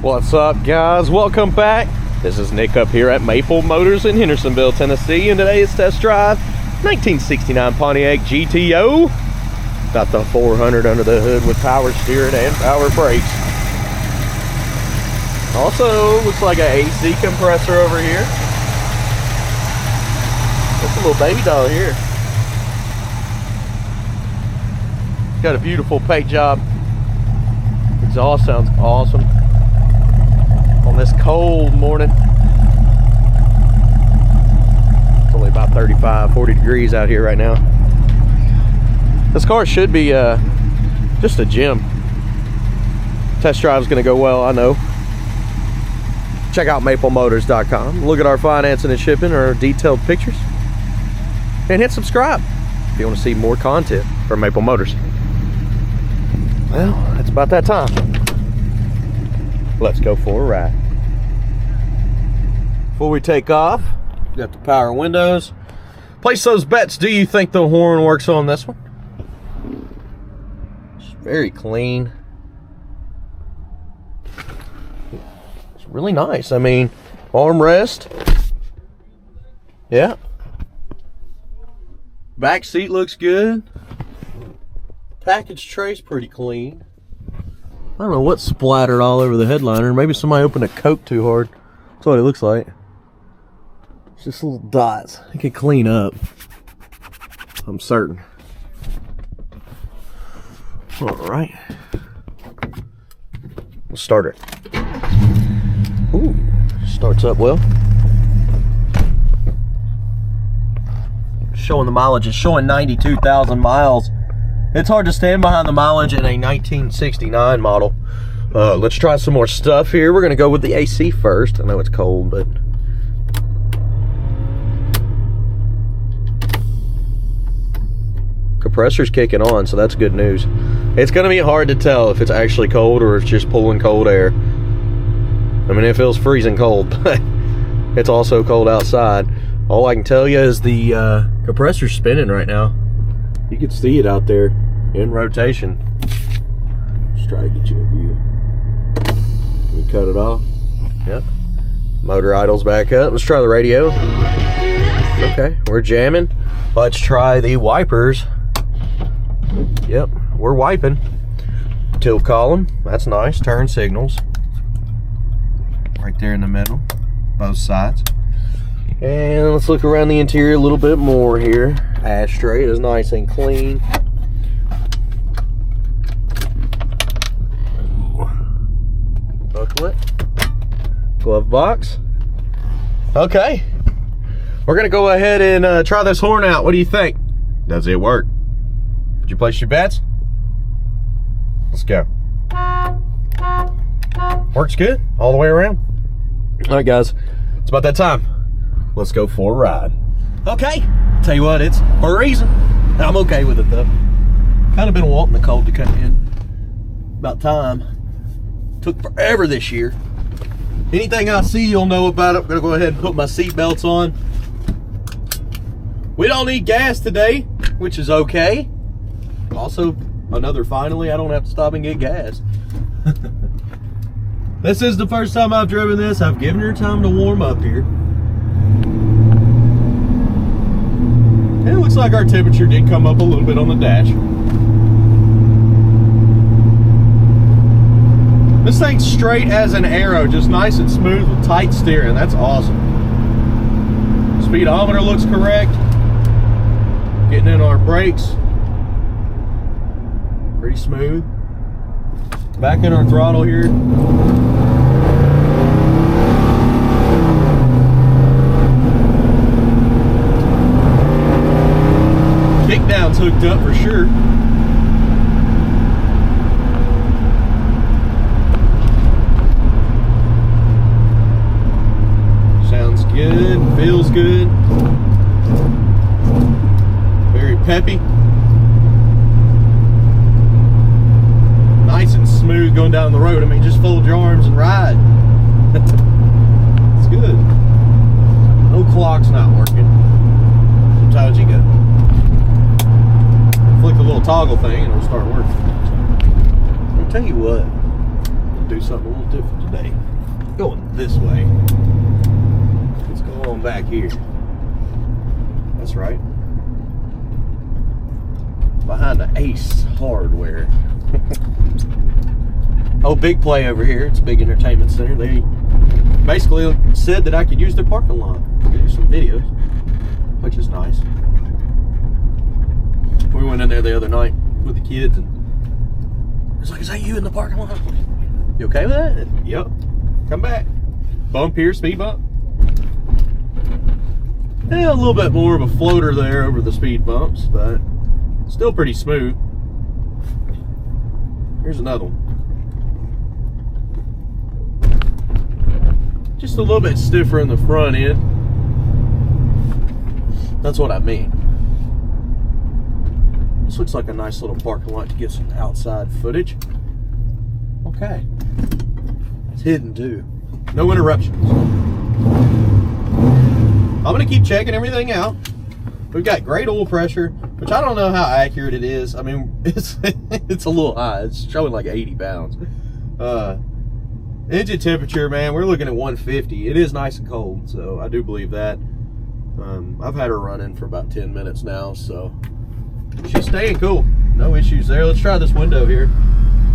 What's up, guys? Welcome back. This is Nick up here at Maple Motors in Hendersonville, Tennessee, and today's test drive 1969 Pontiac GTO. Got the 400 under the hood with power steering and power brakes. Also, looks like an AC compressor over here. That's a little baby doll here. Got a beautiful paint job. Exhaust sounds awesome on this cold morning. It's only about 35-40 degrees out here right now. This car should be just a gem. Test drive is going to go well, I know. Check out maplemotors.com. Look at our financing and shipping, our detailed pictures, and hit subscribe if you want to see more content from Maple Motors. Well, it's about that time. Let's go for a ride. Before we take off, we got the power windows. Place those bets. Do you think the horn works on this one? It's very clean. It's really nice. I mean, armrest. Yeah. Back seat looks good. Package tray's pretty clean. I don't know what splattered all over the headliner. Maybe somebody opened a Coke too hard. That's what it looks like. It's just little dots. It could clean up, I'm certain. Alright. Let's start it. Ooh, starts up well. Showing the mileage. It's showing 92,000 miles. It's hard to stand behind the mileage in a 1969 model. Let's try some more stuff here. We're going to go with the AC first. I know it's cold, but... compressor's kicking on, so that's good news. It's going to be hard to tell if it's actually cold or it's just pulling cold air. I mean, it feels freezing cold, but it's also cold outside. All I can tell you is the compressor's spinning right now. You can see it out there in rotation. Let's try to get you a view. We cut it off. Yep. Motor idles back up. Let's try the radio. Okay, we're jamming. Let's try the wipers. Yep, we're wiping. Tilt column. That's nice. Turn signals. Right there in the middle. Both sides. And let's look around the interior a little bit more here. Ashtray is nice and clean. Booklet. Glove box. Okay. We're going to go ahead and try this horn out. What do you think? Does it work? Did you place your bets? Let's go. Works good all the way around. All right, guys. It's about that time. Let's go for a ride. Okay, tell you what, it's for a reason. I'm okay with it though. Kind of been wanting the cold to come in. About time. Took forever this year. Anything I see, you'll know about it. I'm gonna go ahead and put my seat belts on. We don't need gas today, which is okay. Also, another finally, I don't have to stop and get gas. This is the first time I've driven this. I've given her time to warm up here. And it looks like our temperature did come up a little bit on the dash. This thing's straight as an arrow, just nice and smooth with tight steering. That's awesome. Speedometer looks correct. Getting in our brakes. Pretty smooth. Back in our throttle here. Kickdown's hooked up for sure. Sounds good, feels good. Very peppy. Nice and smooth going down the road. I mean, just fold your arms and ride. It's good. No clock's not working. Sometimes you go flick the little toggle thing and it'll start working. I'll tell you what, do something a little different today. Going this way. Let's go on back here. That's right. Behind the Ace Hardware. Oh, Big Play over here. It's a big entertainment center. They basically said that I could use their parking lot to do some videos, which is nice. We went in there the other night with the kids, and it's like, is that you in the parking lot? You okay with that? Yep. Come back. Bump here, speed bump. Yeah, a little bit more of a floater there over the speed bumps, but still pretty smooth. Here's another one. Just a little bit stiffer in the front end. That's what I mean. This looks like a nice little parking lot to get some outside footage. Okay. It's hidden too. No interruptions. I'm gonna keep checking everything out. We've got great oil pressure, which I don't know how accurate it is. I mean, it's a little high. It's showing like 80 pounds. Engine temperature, man, we're looking at 150. It is nice and cold, so I do believe that. I've had her running for about 10 minutes now, so she's staying cool. No issues there. Let's try this window here.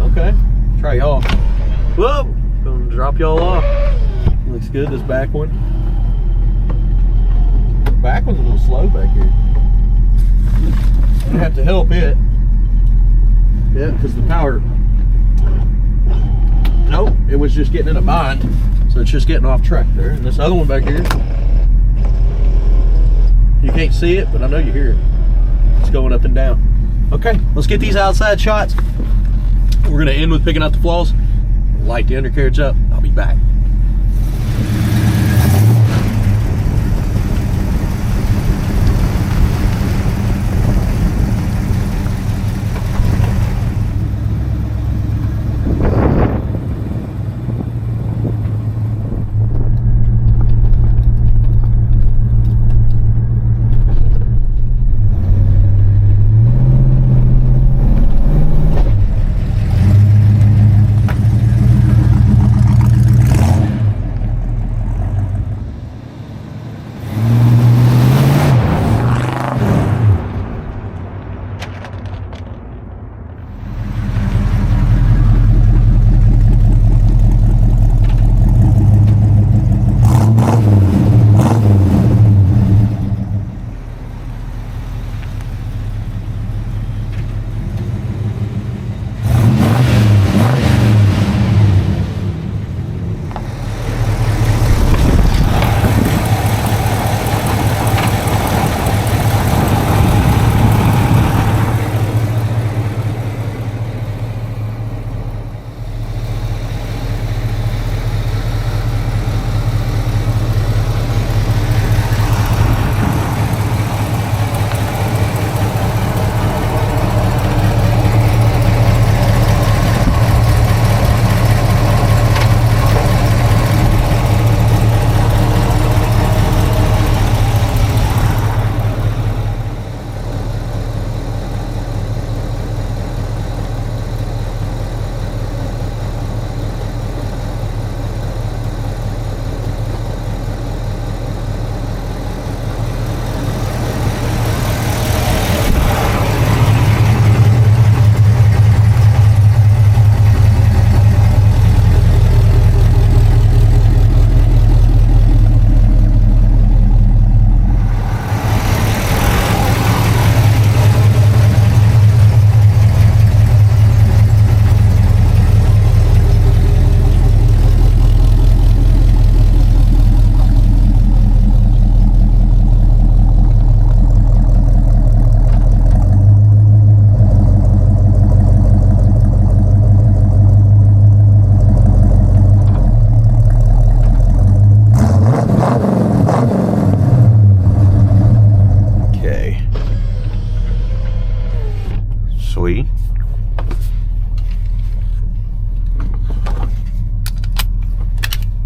Okay, try y'all. Whoa, gonna drop y'all off. Looks good, this back one. Back one's a little slow back here. Gonna have to help it. Yeah, because the power. Nope, it was just getting in a bind, so it's just getting off track there. And this other one back here, you can't see it, but I know you hear it. It's going up and down. Okay, let's get these outside shots. We're gonna end with picking out the flaws. Light the undercarriage up. I'll be back.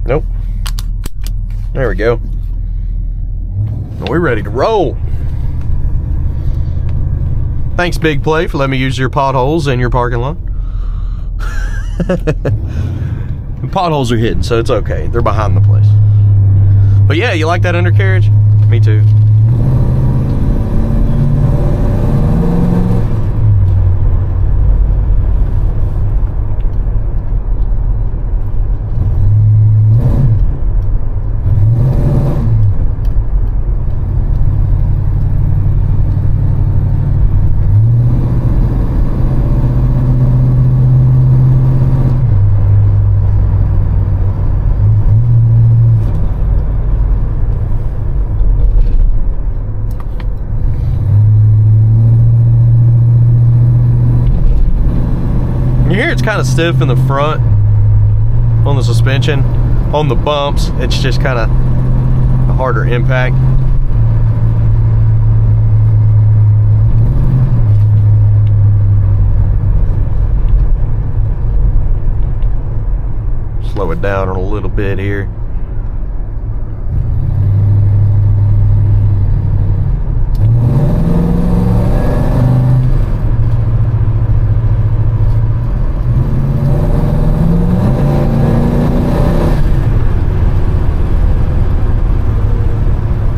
Nope. There we go. We're ready to roll. Thanks, Big Play, for letting me use your potholes in your parking lot. The potholes are hidden, so it's okay. They're behind the place. But yeah, you like that undercarriage? Me too. Here it's kind of stiff in the front on the suspension. On the bumps, it's just kind of a harder impact. Slow it down a little bit here.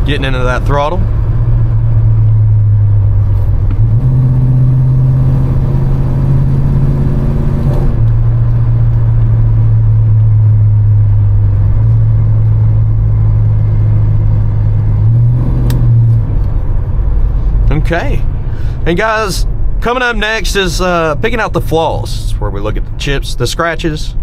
Getting into that throttle. Okay. And guys, coming up next is picking out the flaws. It's where we look at the chips, the scratches,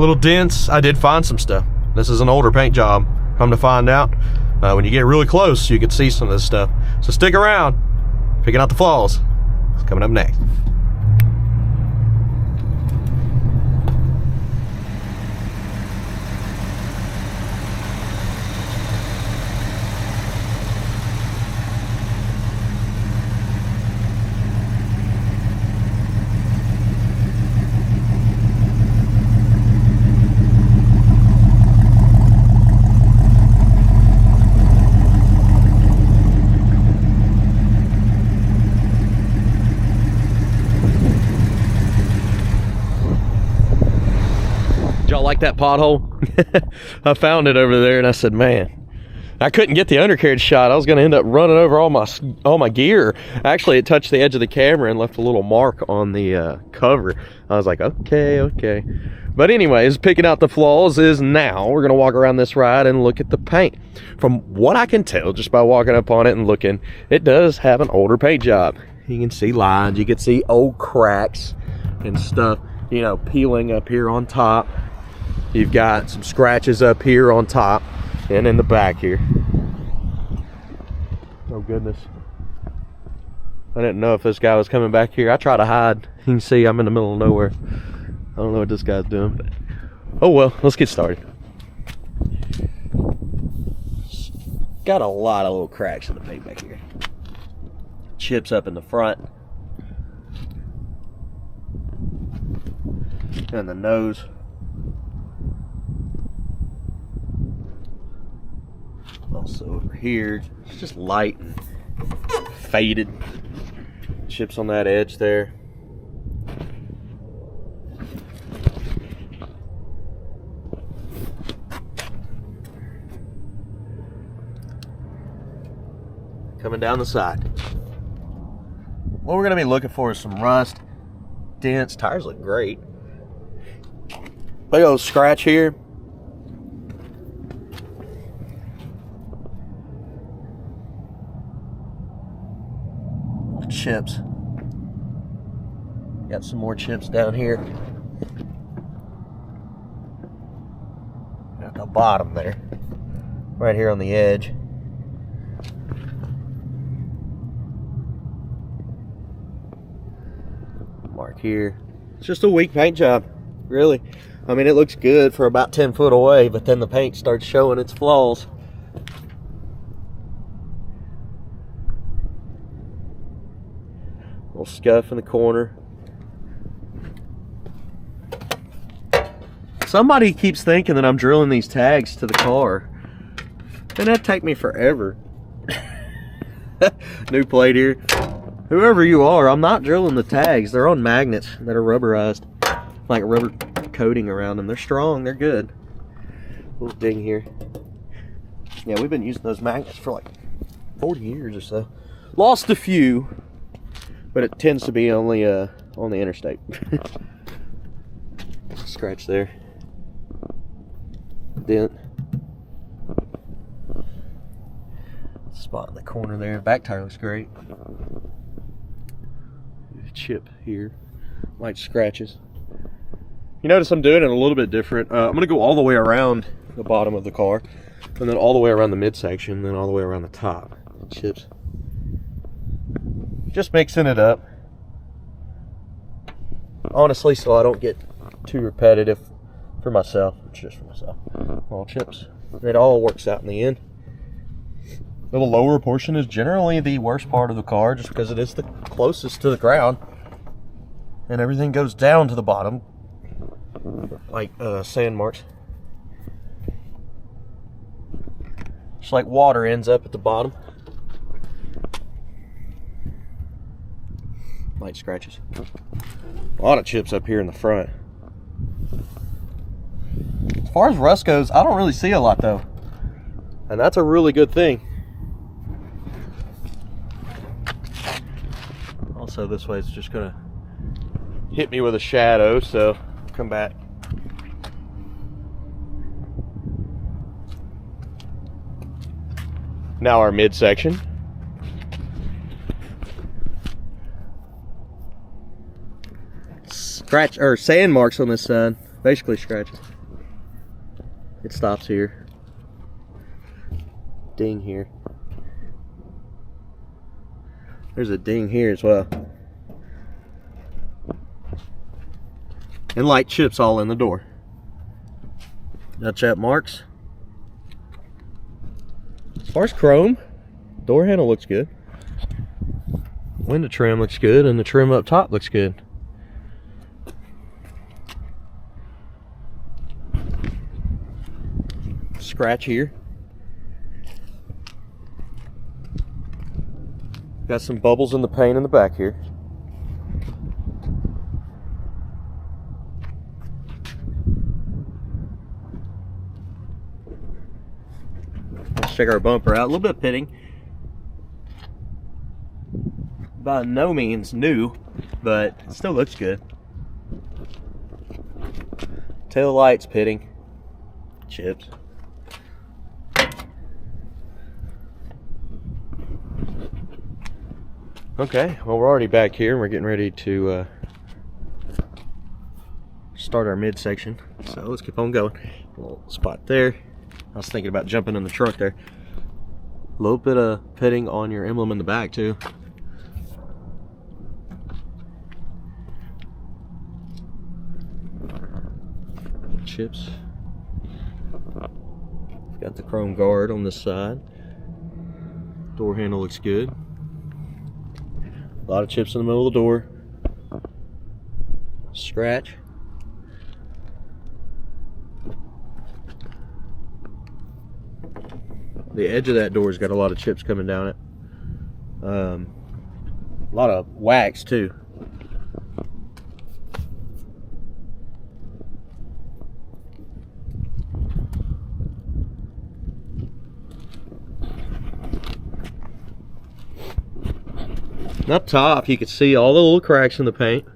little dents. I did find some stuff. This is an older paint job. Come to find out, when you get really close, you can see some of this stuff. So stick around. Picking out the flaws. It's coming up next. Y'all like that pothole? I found it over there and I said, man, I couldn't get the undercarriage shot. I was gonna end up running over all my gear. Actually, it touched the edge of the camera and left a little mark on the cover. I was like, okay. But anyways, picking out the flaws is now. We're gonna walk around this ride and look at the paint. From what I can tell, just by walking up on it and looking, it does have an older paint job. You can see lines, you can see old cracks and stuff, you know, peeling up here on top. You've got some scratches up here on top and in the back here. Oh goodness. I didn't know if this guy was coming back here. I try to hide. You can see I'm in the middle of nowhere. I don't know what this guy's doing, but oh well, let's get started. Got a lot of little cracks in the paint back here. Chips up in the front. And the nose. Also over here, it's just light and faded. Chips on that edge there. Coming down the side. What we're going to be looking for is some rust, dents. Tires look great. Big old scratch here. Chips. Got some more chips down here. At the bottom there. Right here on the edge. Mark here. It's just a weak paint job, really. I mean, it looks good for about 10 foot away, but then the paint starts showing its flaws. Little scuff in the corner. Somebody keeps thinking that I'm drilling these tags to the car. And that'd take me forever. New plate here. Whoever you are, I'm not drilling the tags. They're on magnets that are rubberized. Like rubber coating around them. They're strong, they're good. Little ding here. Yeah, we've been using those magnets for like 40 years or so. Lost a few, but it tends to be only on the interstate. Scratch there. Dent. Spot in the corner there. Back tire looks great. Chip here. Light scratches. You notice I'm doing it a little bit different. I'm going to go all the way around the bottom of the car, and then all the way around the midsection, and then all the way around the top. Chips. Just mixing it up. Honestly, so I don't get too repetitive for myself. It's just for myself. All chips. It all works out in the end. The lower portion is generally the worst part of the car, just because it is the closest to the ground, and everything goes down to the bottom, like sand marks. Just like water ends up at the bottom. Light scratches. A lot of chips up here in the front. As far as rust goes, I don't really see a lot though, and that's a really good thing. Also, this way it's just gonna hit me with a shadow, so come back. Now our midsection. Scratch or sand marks on this side, basically scratches. It stops here. Ding here. There's a ding here as well. And light chips all in the door. Nut chat marks. As far as chrome, door handle looks good. Window trim looks good, and the trim up top looks good. Scratch here. Got some bubbles in the paint in the back here. Let's check our bumper out. A little bit of pitting. By no means new, but it still looks good. Tail lights pitting. Chips. Okay, well, we're already back here and we're getting ready to start our midsection. So let's keep on going. A little spot there. I was thinking about jumping in the truck there. A little bit of pitting on your emblem in the back too. Chips. Got the chrome guard on this side. Door handle looks good. A lot of chips in the middle of the door. Scratch. The edge of that door's got a lot of chips coming down it. A lot of wax too. And up top, you can see all the little cracks in the paint.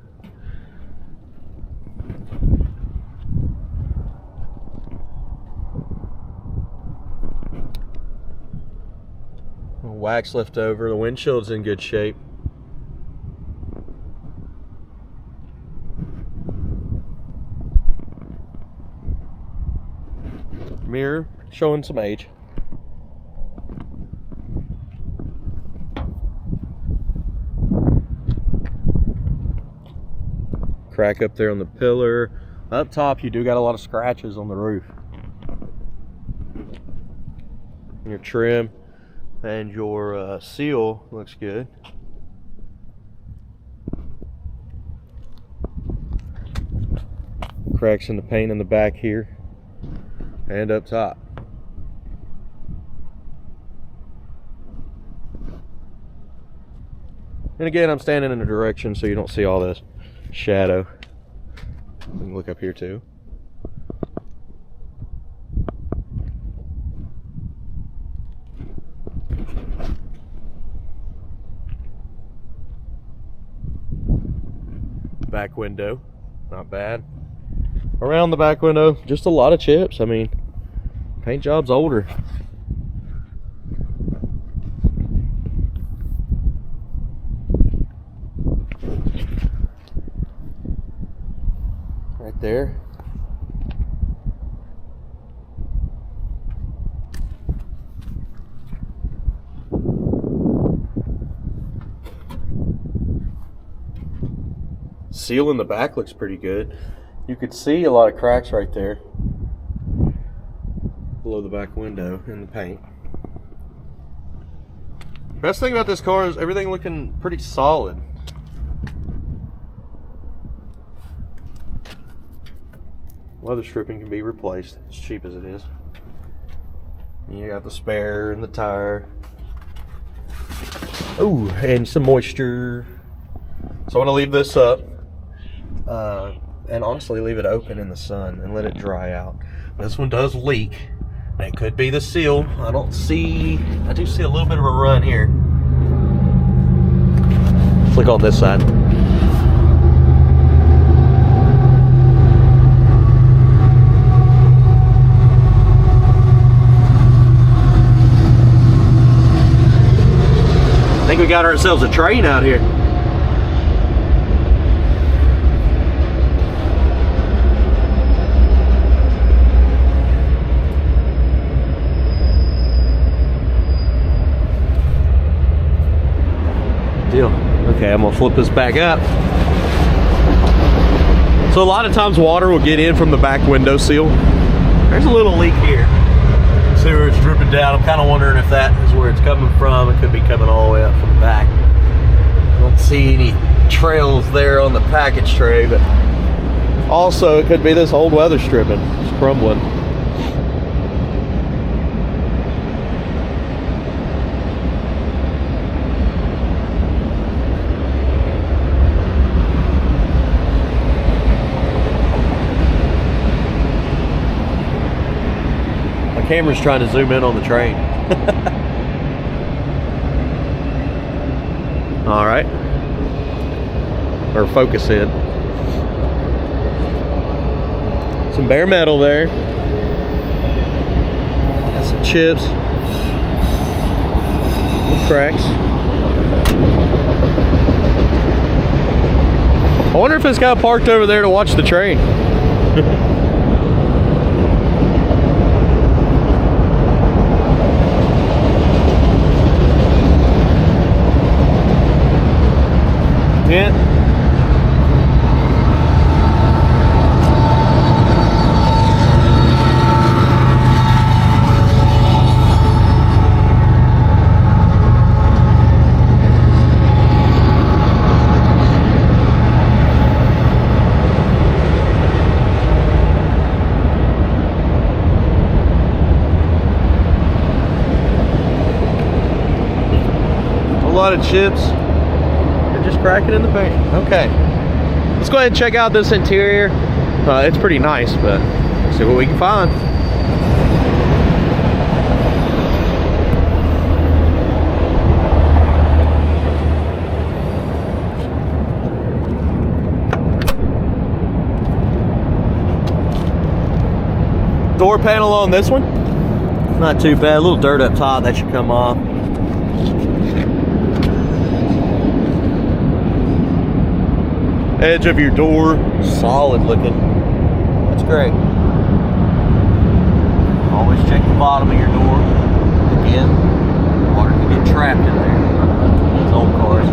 Wax left over. The windshield's in good shape. Mirror showing some age. Crack up there on the pillar. Up top, you do got a lot of scratches on the roof. Your trim and your seal looks good. Cracks in the paint in the back here and up top. And again, I'm standing in a direction so you don't see all this shadow. You can look up here too. Back window, not bad. Around the back window, just a lot of chips. I mean, paint job's older. Right there. Seal in the back looks pretty good. You could see a lot of cracks right there below the back window in the paint. Best thing about this car is everything looking pretty solid. Weather stripping can be replaced, as cheap as it is. And you got the spare and the tire. Ooh, and some moisture. So I'm gonna leave this up. And honestly leave it open in the sun and let it dry out. This one does leak. It could be the seal. I do see a little bit of a run here. Let's look on this side. I think we got ourselves a train out here. Deal. Okay, I'm gonna flip this back up. So a lot of times water will get in from the back window seal. There's a little leak here. See where it's dripping down. I'm kind of wondering if that is where it's coming from. It could be coming all the way up from the back. I don't see any trails there on the package tray, but also it could be this old weather stripping. It's crumbling. Camera's trying to zoom in on the train. All right, or focus in. Some bare metal there. Got some chips, some cracks. I wonder if this guy parked over there to watch the train. Yeah. A lot of chips. Just cracking in the paint. Okay, let's go ahead and check out this interior. It's pretty nice, but let's see what we can find. Door panel on this one, not too bad. A little dirt up top, that should come off. Edge of your door, solid looking. That's great. Always check the bottom of your door. Again, water can get trapped in there. These old cars.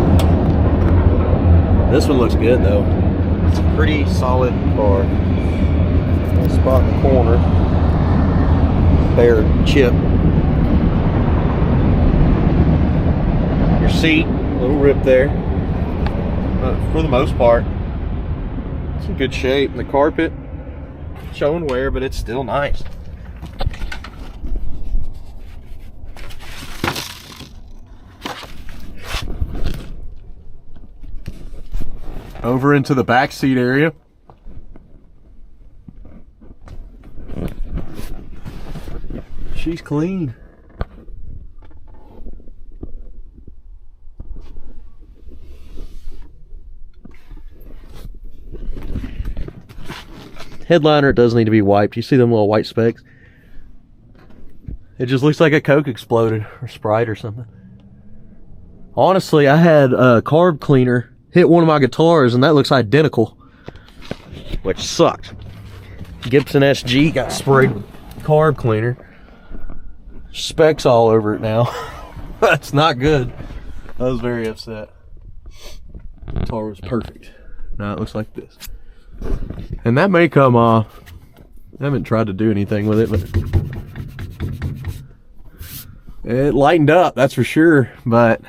This one looks good though. It's a pretty solid car. Spot in the corner. Bare chip. Your seat, a little rip there. For the most part, it's in good shape. The carpet showing wear, but it's still nice. Over into the back seat area. She's clean. Headliner, it does need to be wiped. You see them little white specks? It just looks like a Coke exploded, or Sprite or something. Honestly, I had a carb cleaner hit one of my guitars, and that looks identical, which sucked. Gibson SG got sprayed with carb cleaner. Specks all over it now. That's not good. I was very upset. The guitar was perfect. Now it looks like this. And that may come off. I haven't tried to do anything with it, but it lightened up, that's for sure. But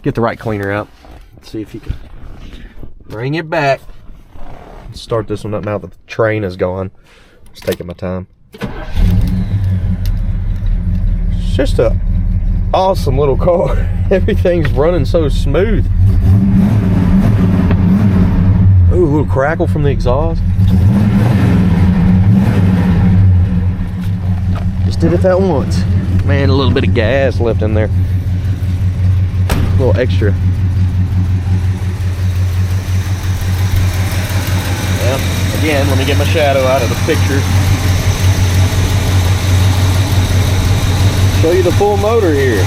get the right cleaner out. Let's see if you can bring it back. Let's start this one up now that the train is gone. Just taking my time. It's just a awesome little car. Everything's running so smooth. Ooh, a little crackle from the exhaust. Just did it that once. Man, a little bit of gas left in there. A little extra. Yeah, again, let me get my shadow out of the picture. Show you the full motor here.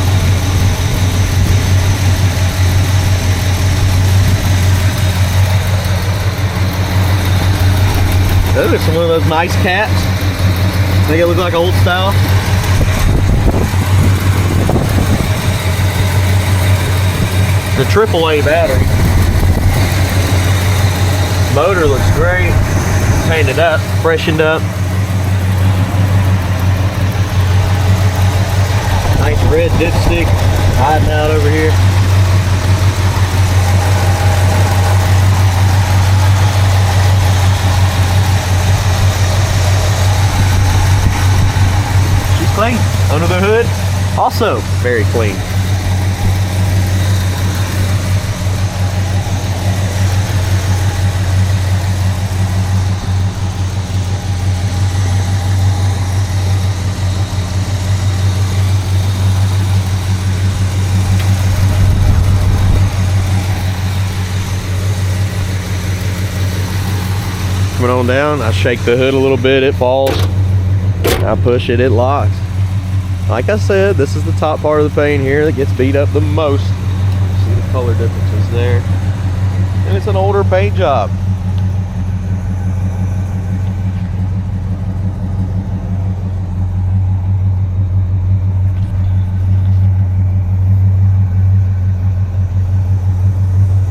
Oh, it's one of those nice cats. Make it look like old style. The AAA battery. Motor looks great. Painted up, freshened up. Nice red dipstick hiding out over here. Clean. Under the hood, also very clean. Coming on down, I shake the hood a little bit, it falls. I push it, it locks. Like I said, this is the top part of the paint here that gets beat up the most. See the color differences there. And it's an older paint job.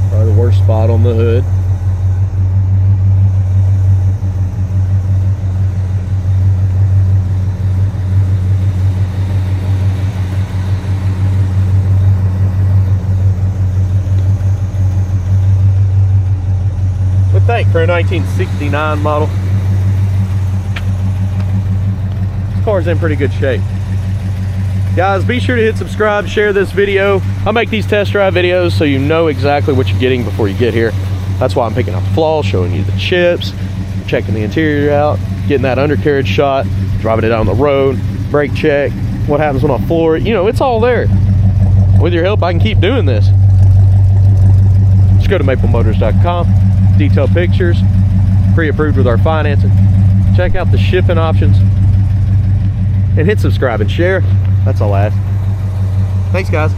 Probably the worst spot on the hood. Think for a 1969 model. This car's in pretty good shape. Guys, be sure to hit subscribe, share this video. I make these test drive videos so you know exactly what you're getting before you get here. That's why I'm picking out the flaws, showing you the chips, checking the interior out, getting that undercarriage shot, driving it down the road, brake check, what happens when I floor it. You know, it's all there. With your help, I can keep doing this. Just go to maplemotors.com. Detailed pictures, pre-approved with our financing. Check out the shipping options and hit subscribe and share. That's all I ask. Thanks, guys.